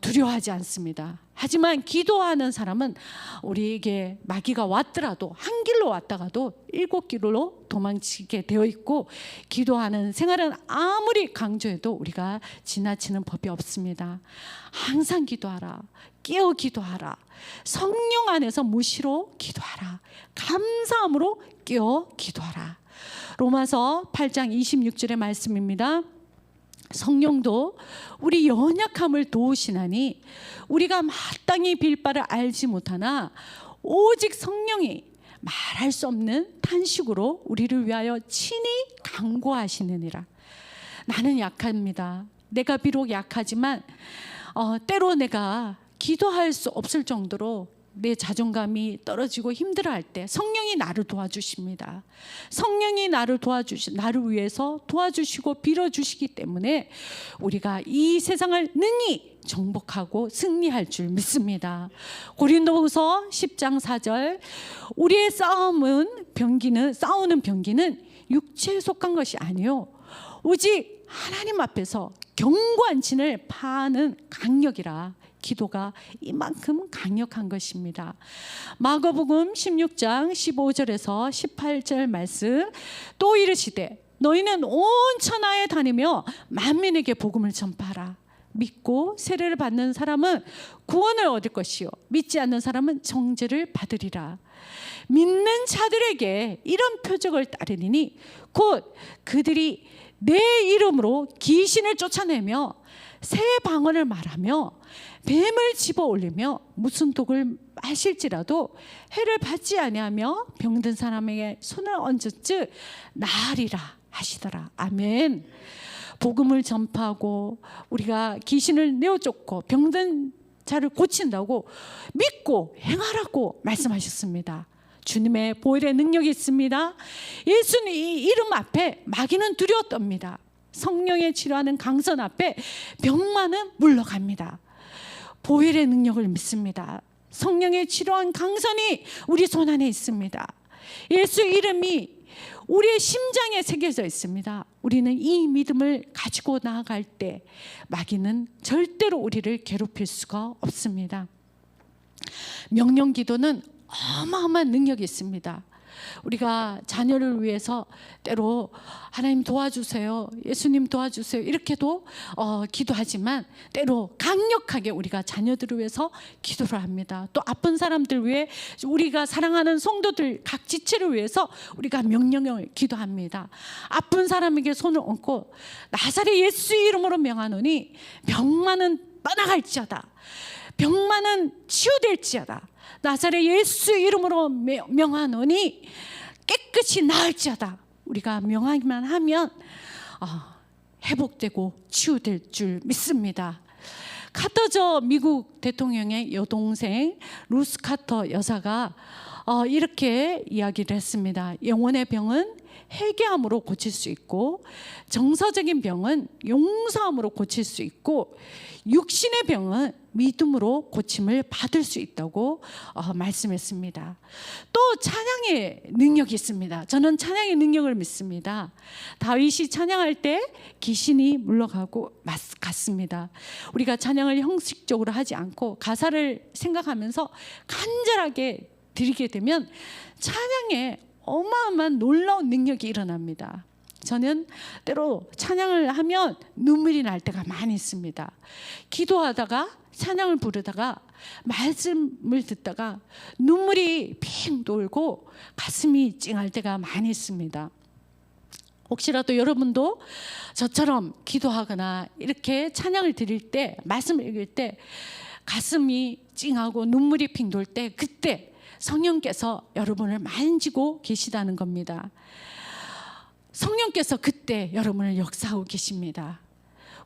두려워하지 않습니다. 하지만 기도하는 사람은 우리에게 마귀가 왔더라도 한 길로 왔다가도 7길로 도망치게 되어 있고, 기도하는 생활은 아무리 강조해도 우리가 지나치는 법이 없습니다. 항상 기도하라. 깨어 기도하라. 성령 안에서 무시로 기도하라. 감사함으로 깨어 기도하라. 로마서 8장 26절의 말씀입니다. 성령도 우리 연약함을 도우시나니 우리가 마땅히 빌 바를 알지 못하나 오직 성령이 말할 수 없는 탄식으로 우리를 위하여 친히 간구하시느니라. 나는 약합니다. 내가 비록 약하지만 때로 내가 기도할 수 없을 정도로 내 자존감이 떨어지고 힘들어할 때 성령이 나를 도와주십니다. 성령이 나를 위해서 도와주시고 빌어주시기 때문에 우리가 이 세상을 능히 정복하고 승리할 줄 믿습니다. 고린도후서 10장 4절, 우리의 싸우는 병기는 육체에 속한 것이 아니요 오직 하나님 앞에서 견고한 진을 파는 강력이라. 기도가 이만큼 강력한 것입니다. 마가복음 16장 15절에서 18절 말씀, 또 이르시되 너희는 온 천하에 다니며 만민에게 복음을 전파하라. 믿고 세례를 받는 사람은 구원을 얻을 것이요 믿지 않는 사람은 정죄를 받으리라. 믿는 자들에게 이런 표적을 따르리니 곧 그들이 내 이름으로 귀신을 쫓아내며 새 방언을 말하며 뱀을 집어 올리며 무슨 독을 마실지라도 해를 받지 아니하며 병든 사람에게 손을 얹었즉 나으리라 하시더라. 아멘. 복음을 전파하고 우리가 귀신을 내어쫓고 병든 자를 고친다고 믿고 행하라고 말씀하셨습니다. 주님의 보혈의 능력이 있습니다. 예수님 이름 앞에 마귀는 두려웠답니다. 성령의 치료하는 강선 앞에 병만은 물러갑니다. 보혈의 능력을 믿습니다. 성령의 치료한 강선이 우리 손 안에 있습니다. 예수 이름이 우리의 심장에 새겨져 있습니다. 우리는 이 믿음을 가지고 나아갈 때 마귀는 절대로 우리를 괴롭힐 수가 없습니다. 명령 기도는 어마어마한 능력이 있습니다. 우리가 자녀를 위해서 때로 하나님 도와주세요, 예수님 도와주세요 이렇게도 기도하지만 때로 강력하게 우리가 자녀들을 위해서 기도를 합니다. 또 아픈 사람들 위해 우리가 사랑하는 성도들 각 지체를 위해서 우리가 명령을 기도합니다. 아픈 사람에게 손을 얹고 나사렛 예수 이름으로 명하노니 병만은 떠나갈지어다, 병만은 치유될지어다, 나사렛 예수 이름으로 명하노니 깨끗이 나을지어다. 우리가 명하기만 하면 회복되고 치유될 줄 믿습니다. 카터 미국 대통령의 여동생 루스 카터 여사가 이렇게 이야기를 했습니다. 영혼의 병은 회개함으로 고칠 수 있고, 정서적인 병은 용서함으로 고칠 수 있고, 육신의 병은 믿음으로 고침을 받을 수 있다고 말씀했습니다. 또 찬양의 능력이 있습니다. 저는 찬양의 능력을 믿습니다. 다윗이 찬양할 때 귀신이 물러가고 갔습니다. 우리가 찬양을 형식적으로 하지 않고 가사를 생각하면서 간절하게 드리게 되면 찬양에 어마어마한 놀라운 능력이 일어납니다. 저는 때로 찬양을 하면 눈물이 날 때가 많이 있습니다. 기도하다가 찬양을 부르다가 말씀을 듣다가 눈물이 핑 돌고 가슴이 찡할 때가 많이 있습니다. 혹시라도 여러분도 저처럼 기도하거나 이렇게 찬양을 드릴 때, 말씀을 읽을 때 가슴이 찡하고 눈물이 핑 돌 때, 그때 성령께서 여러분을 만지고 계시다는 겁니다. 성령께서 그때 여러분을 역사하고 계십니다.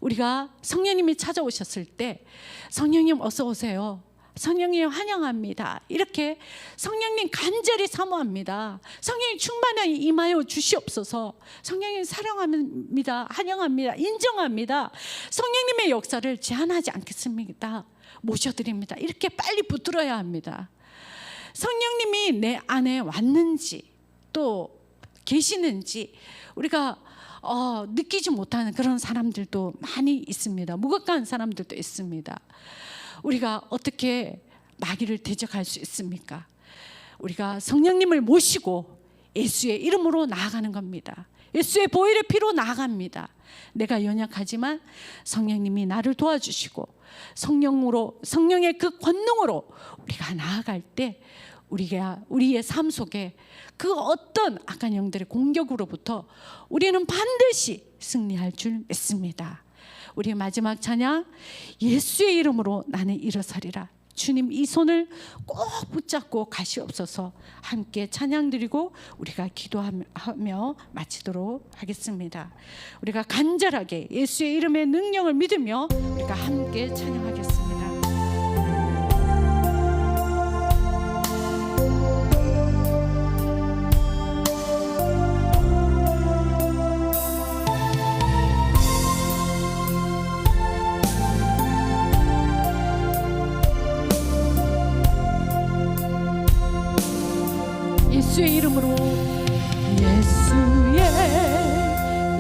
우리가 성령님이 찾아오셨을 때 성령님 어서 오세요, 성령님 환영합니다, 이렇게 성령님 간절히 사모합니다. 성령님 충만하게 임하여 주시옵소서. 성령님 사랑합니다, 환영합니다, 인정합니다. 성령님의 역사를 제한하지 않겠습니다. 모셔드립니다. 이렇게 빨리 붙들어야 합니다. 성령님이 내 안에 왔는지 또 계시는지 우리가 느끼지 못하는 그런 사람들도 많이 있습니다. 무감한 사람들도 있습니다. 우리가 어떻게 마귀를 대적할 수 있습니까? 우리가 성령님을 모시고 예수의 이름으로 나아가는 겁니다. 예수의 보혈의 피로 나아갑니다. 내가 연약하지만 성령님이 나를 도와주시고 성령의 그 권능으로 우리가 나아갈 때 우리의 삶 속에 그 어떤 악한 영들의 공격으로부터 우리는 반드시 승리할 줄 믿습니다. 우리의 마지막 찬양, 예수의 이름으로 나는 일어서리라. 주님 이 손을 꼭 붙잡고 가시옵소서. 함께 찬양 드리고 우리가 기도하며 마치도록 하겠습니다. 우리가 간절하게 예수의 이름의 능력을 믿으며 우리가 함께 찬양하겠습니다. 예수의 이름으로, 예수의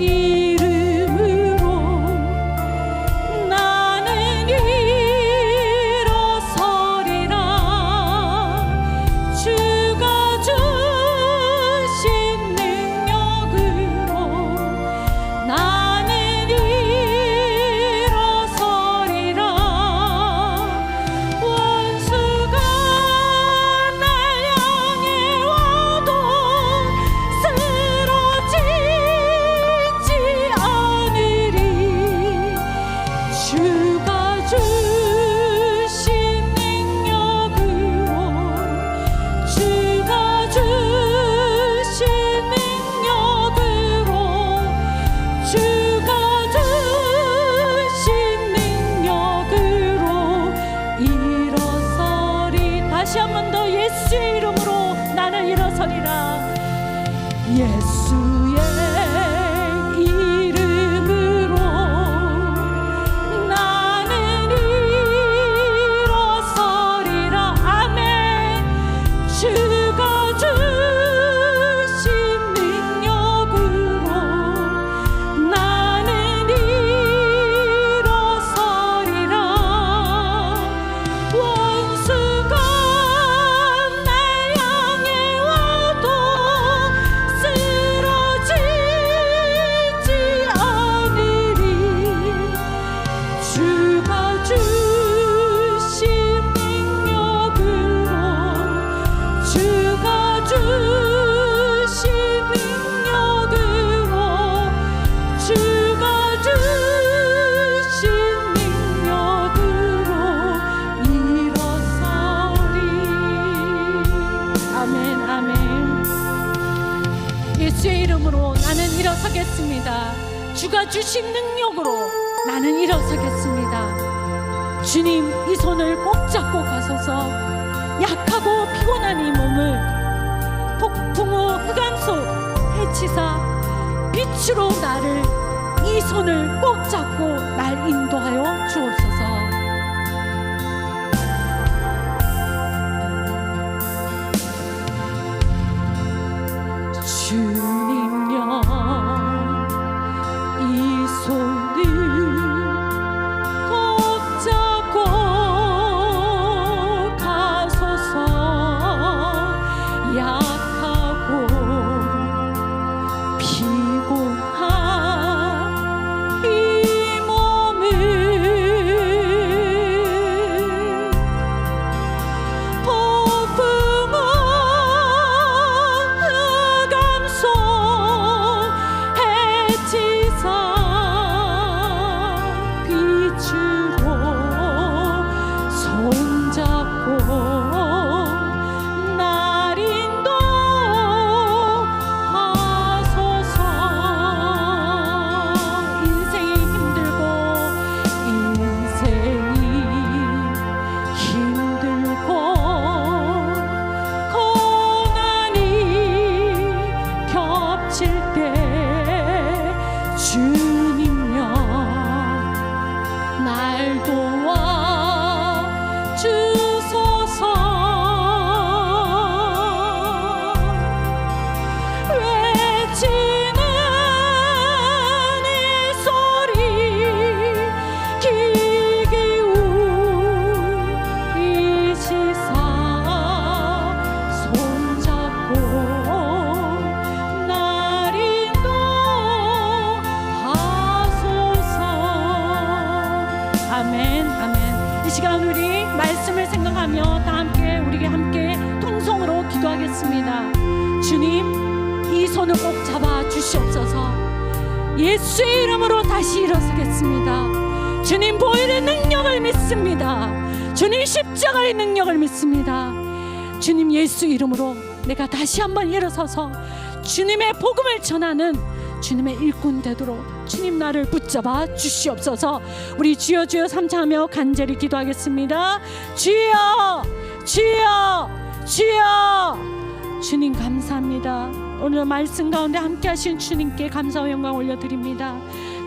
이름으로 나는 일어서리라. 주가 주신 능력으로 나는 일어서리라. 원수가 날 향해 와도 쓰러지지 않으리. 주가 주신 능력으로, 주가 주신 능력으로, 주가 주신 능력으로 일어서리. 다시 한 번 더 예수의 이름으로 나는 일어서리라. 예수의 이름으로 나는 일어서리라. 아멘. 아멘. 예수의 이름으로 나는 일어서겠습니다. 주가 주신 능력으로 나는 일어서겠습니다. 주님, 이 손을 꼭 잡고 가소서. 약하고 피곤한 이 몸을 폭풍우 흑암 속 해치사 빛으로 나를, 이 손을 꼭 잡고 날 인도하여 주옵소서. 주님여, 이 손을 꼭 잡고 가소서. 약하고 피곤한 이 몸을 폭풍우 흑암 속 해치사 빛으로 손잡고 날 인도하소서. 인생이 힘들고 고난이 겹칠 때 주님여, 날 도와 주소서. 외치는 이 소리 귀 기울이시사 손잡고 날 인도하소서. 아멘, 아멘. 이 시간 우리 말씀을 생각하며 다 함께, 우리 함께 통성으로 기도하겠습니다. 주님, 이 손을 꼭 잡아 주시옵소서. 예수의 이름으로 다시 일어서겠습니다. 주님 보혈의 능력을 믿습니다. 주님 십자가의 능력을 믿습니다. 주님 예수 이름으로 내가 다시 한번 일어서서 주님의 복음을 전하는 주님의 일꾼 되도록 주님 나를 붙잡아 주시옵소서. 우리 주여 주여 삼창하며 간절히 기도하겠습니다. 주여 주여 주여. 주님 감사합니다. 오늘 말씀 가운데 함께 하신 주님께 감사와 영광 올려드립니다.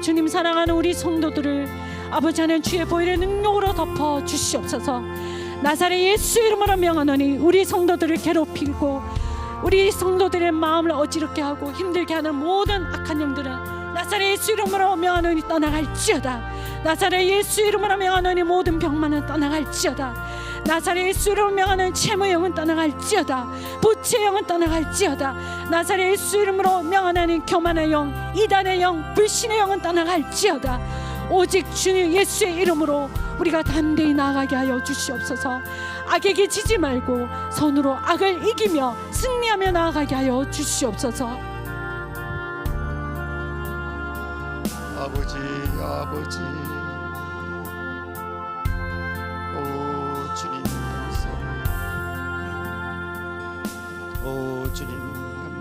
주님, 사랑하는 우리 성도들을 아버지 하나님 주의 보혈의 능력으로 덮어 주시옵소서. 나사렛 예수 이름으로 명하노니 우리 성도들을 괴롭히고 우리 성도들의 마음을 어지럽게 하고 힘들게 하는 모든 악한 영들은 나사렛 예수 이름으로 명하노니 떠나갈지어다. 나사렛 예수 이름으로 명하노니 모든 병만은 떠나갈지어다. 나사렛 예수 이름으로 명하는 채무의 영은 떠나갈지어다. 부채의 영은 떠나갈지어다. 나사렛 예수 이름으로 명하는 교만의 영, 이단의 영, 불신의 영은 떠나갈지어다. 오직 주님 예수의 이름으로 우리가 담대히 나아가게 하여 주시옵소서. 악에게 지지 말고 선으로 악을 이기며 승리하며 나아가게 하여 주시옵소서. 아버지, 아버지, 오 주님 감사합니다. 오 주님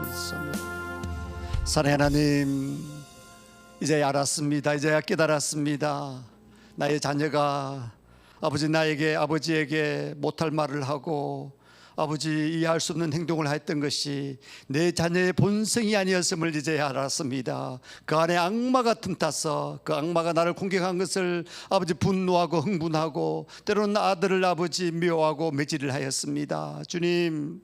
감사합니다. 사랑하는 하나님, 이제 알았습니다. 이제야 깨달았습니다. 나의 자녀가 아버지에게 못할 말을 하고 아버지 이해할 수 없는 행동을 했던 것이 내 자녀의 본성이 아니었음을 이제 알았습니다. 그 안에 악마가 틈타서 그 악마가 나를 공격한 것을 아버지 분노하고 흥분하고 때로는 아들을 아버지 미워하고 매질을 하였습니다. 주님,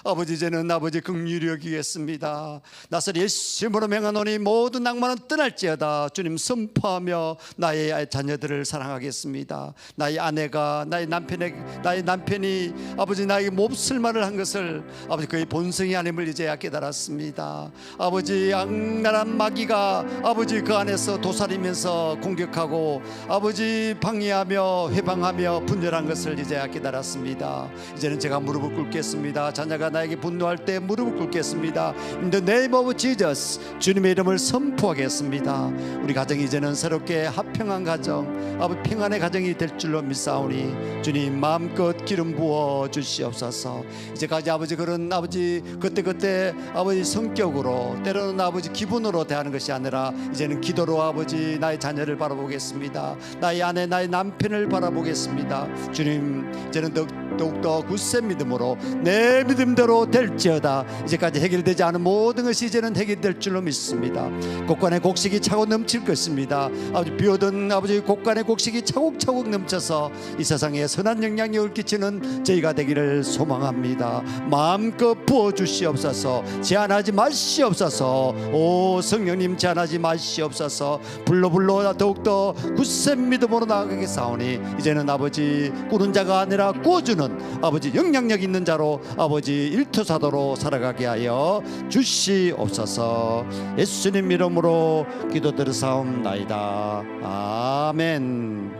아버지 이제는 아버지 긍휼히 여기겠습니다. 나사렛 예수 이름으로 명하노니 모든 악마는 떠날지어다. 주님 선포하며 나의 자녀들을 사랑하겠습니다. 나의 아내가 나의 남편이 아버지 나에게 몹쓸 말을 한 것을 아버지 그의 본성이 아님을 이제야 깨달았습니다. 아버지 악랄한 마귀가 아버지 그 안에서 도사리면서 공격하고 아버지 방해하며 회방하며 분열한 것을 이제야 깨달았습니다. 이제는 제가 무릎을 꿇겠습니다. 자녀가 나에게 분노할 때 무릎을 꿇겠습니다. In the name of Jesus, 주님의 이름을 선포하겠습니다. 우리 가정이 이제는 새롭게 화평한 가정, 아버지 평안의 가정이 될 줄로 믿사오니 주님 마음껏 기름 부어 주시옵소서. 이제까지 아버지 그런 아버지 그때 아버지 성격으로 때로는 아버지 기분으로 대하는 것이 아니라 이제는 기도로 아버지 나의 자녀를 바라보겠습니다. 나의 아내 나의 남편을 바라보겠습니다. 주님 이제는 더욱더 굳센 믿음으로 내 믿음대로 될지어다. 이제까지 해결되지 않은 모든 것이 이제는 해결될 줄로 믿습니다. 곳간에 곡식이 차고 넘칠 것입니다. 아버지 비오던 아버지 곳간에 곡식이 차곡차곡 넘쳐서 이 세상에 선한 영향력을 끼치는 저희가 되기를 소망합니다. 마음껏 부어주시옵소서. 제한하지 마시옵소서. 오 성령님 제한하지 마시옵소서. 불러 더욱더 굳센 믿음으로 나아가겠사오니 이제는 아버지 꾸는 자가 아니라 꾸어주는 아버지 영향력 있는 자로 아버지 일투사도로 살아가게 하여 주시옵소서. 예수님 이름으로 기도드리사옵나이다. 아멘.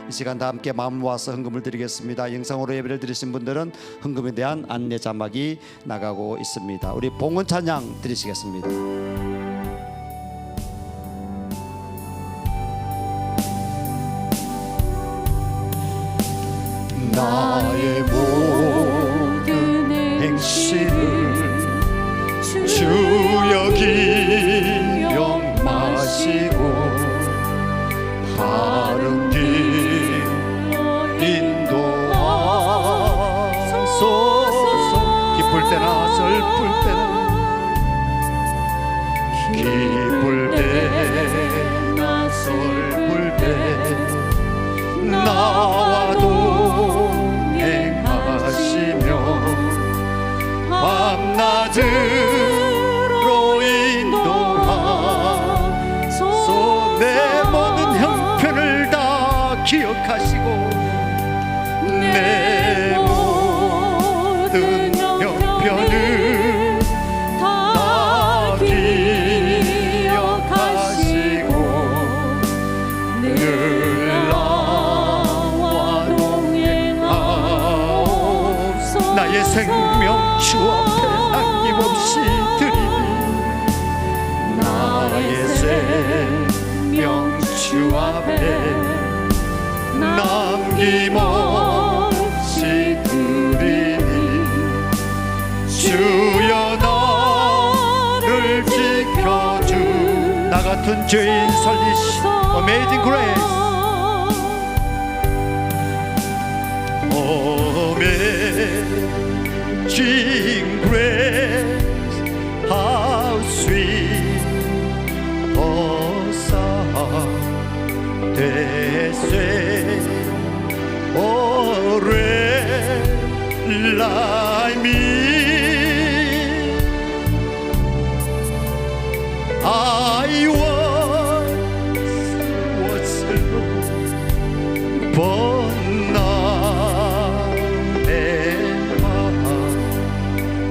이 시간 다 함께 마음 모아서 헌금을 드리겠습니다. 영상으로 예배를 드리신 분들은 헌금에 대한 안내 자막이 나가고 있습니다. 우리 봉헌 찬양 드리시겠습니다. 나의 모든 행실을 주여 기억마시고 바른 길 인도하소서. 기쁠 때나 슬플 때나 기쁠 때나 슬플 때 나와 동행하시며 밤낮으로 인도하소서. 내 모든 형편을 다 기억하시고 내 모든 형편을 다 기억하시고 늘 나와 동행하옵소서. 나의 생명 주 앞에 남김없이 드리니 나의 생명 주 앞에 남김없이 드리니 주여 나를 지켜주. 나 같은 죄인 살리시 Amazing Grace. Amazing Grace, how sweet the sound that saved a wretch like me. I was alone, but now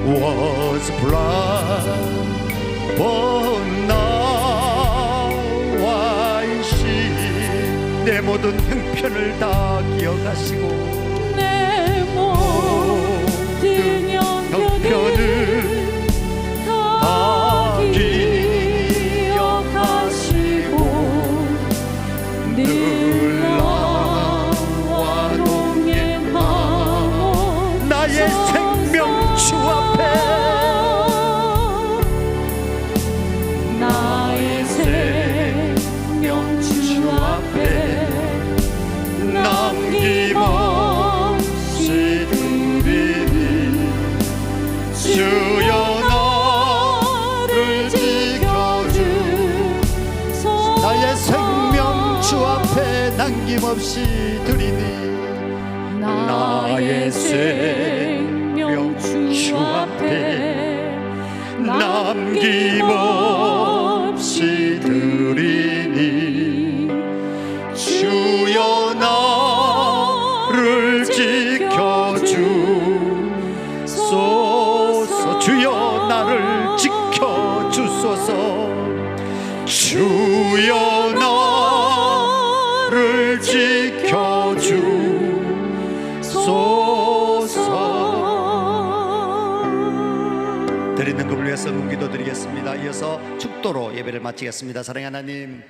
was blind, but now I see. 내 모든 형편을 다 기억하시고 내 모든 형편을 다 기억하시고 늘 나와 동행하고 나의 생명 주 앞에 나의 생명 주 앞에 남김없이 드리니 주여 나를 지켜주소서. 나의 생명 주 앞에 남김없이 드리니 나의 생명 주 앞에 남김없이 드리니 주여 나를 지켜주소서. 주여 나를 지켜주소서. 주여 나를 지켜주소서. 드리는 금을 위해서 기도 드리겠습니다. 이어서 축도로 예배를 마치겠습니다. 사랑하는 하나님,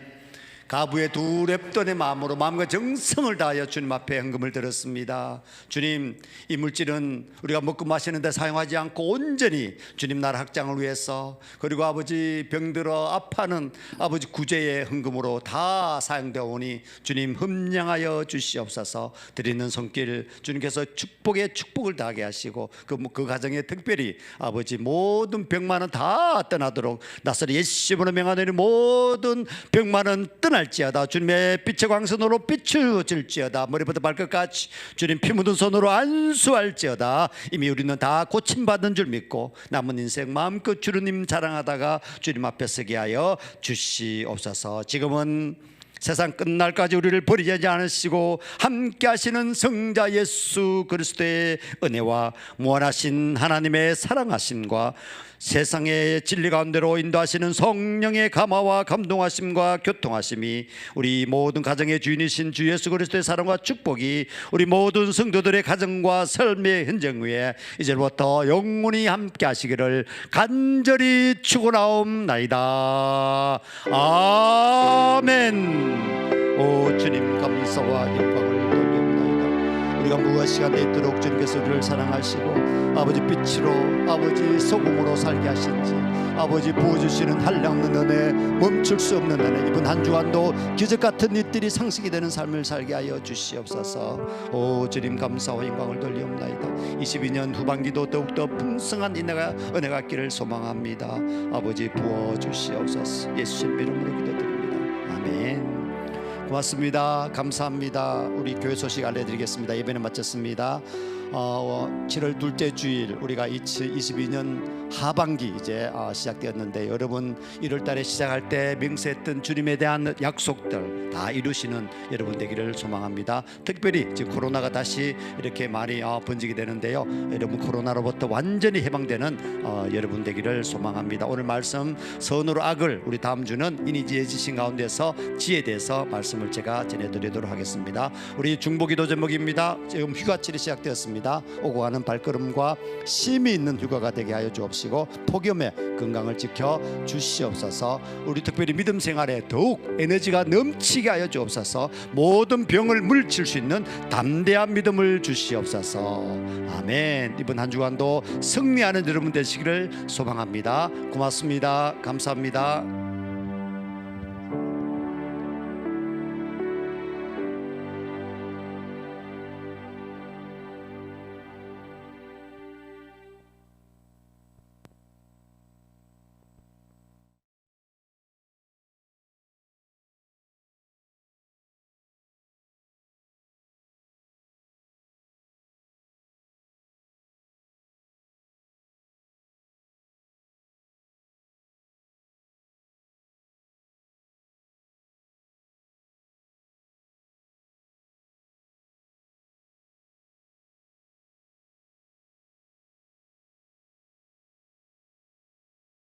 가부의 두 랩돈의 마음으로 마음과 정성을 다하여 주님 앞에 헌금을 드렸습니다. 주님, 이 물질은 우리가 먹고 마시는 데 사용하지 않고 온전히 주님 나라 확장을 위해서, 그리고 아버지 병들어 아파하는 아버지 구제의 헌금으로 다 사용되어 오니 주님 흠량하여 주시옵소서. 드리는 손길 주님께서 축복에 축복을 더하게 하시고 그 가정에 특별히 아버지 모든 병만은 다 떠나도록 나서리 예수님으로 명하노니 모든 병만은 떠날지어다. 주님의 빛의 광선으로 비추어질지어다. 머리부터 발끝까지 주님 피 묻은 손으로 안수할지어다. 이미 우리는 다 고침받은 줄 믿고 남은 인생 마음껏 주님 자랑하다가 주님 앞에 서게 하여 주시옵소서. 지금은 세상 끝날까지 우리를 버리지 않으시고 함께 하시는 성자 예수 그리스도의 은혜와 무한하신 하나님의 사랑하심과 세상의 진리 가운데로 인도하시는 성령의 감화와 감동하심과 교통하심이 우리 모든 가정의 주인이신 주 예수 그리스도의 사랑과 축복이 우리 모든 성도들의 가정과 삶의 현장 위에 이제부터 영원히 함께 하시기를 간절히 축원하옵나이다. 아멘. 오 주님, 감사와 영광을 돌려옵나이다. 우리가 무엇이가 되도록 주님께서 우리를 사랑하시고 아버지 빛으로 아버지 소금으로 살게 하신지, 아버지 부어주시는 한량없는 은혜, 멈출 수 없는 은혜, 이번 한 주간도 기적 같은 일들이 상식이 되는 삶을 살게 하여 주시옵소서. 오 주님, 감사와 영광을 돌리옵나이다. 22년 후반기도 더욱더 풍성한 은혜가 있기를 소망합니다. 아버지 부어주시옵소서. 예수님 이름으로 기도드립니다. 아멘. 고맙습니다. 감사합니다. 우리 교회 소식 알려드리겠습니다. 예배는 마쳤습니다. 7월 둘째 주일 우리가 2022년 하반기 이제 시작되었는데, 여러분 1월달에 시작할 때 맹세했던 주님에 대한 약속들 다 이루시는 여러분 되기를 소망합니다. 특별히 지금 코로나가 다시 이렇게 많이 번지게 되는데요, 여러분 코로나로부터 완전히 해방되는 여러분 되기를 소망합니다. 오늘 말씀 선으로 악을, 우리 다음 주는 이니지의 지신 가운데서 지에 대해서 말씀을 제가 전해드리도록 하겠습니다. 우리 중보기도 제목입니다. 지금 휴가철이 시작되었습니다. 오고 가는 발걸음과 쉼이 있는 휴가가 되게 하여 주옵시고 폭염에 건강을 지켜 주시옵소서. 우리 특별히 믿음 생활에 더욱 에너지가 넘치게 하여 주옵소서. 모든 병을 물리칠 수 있는 담대한 믿음을 주시옵소서. 아멘. 이번 한 주간도 승리하는 여러분 되시기를 소망합니다. 고맙습니다. 감사합니다.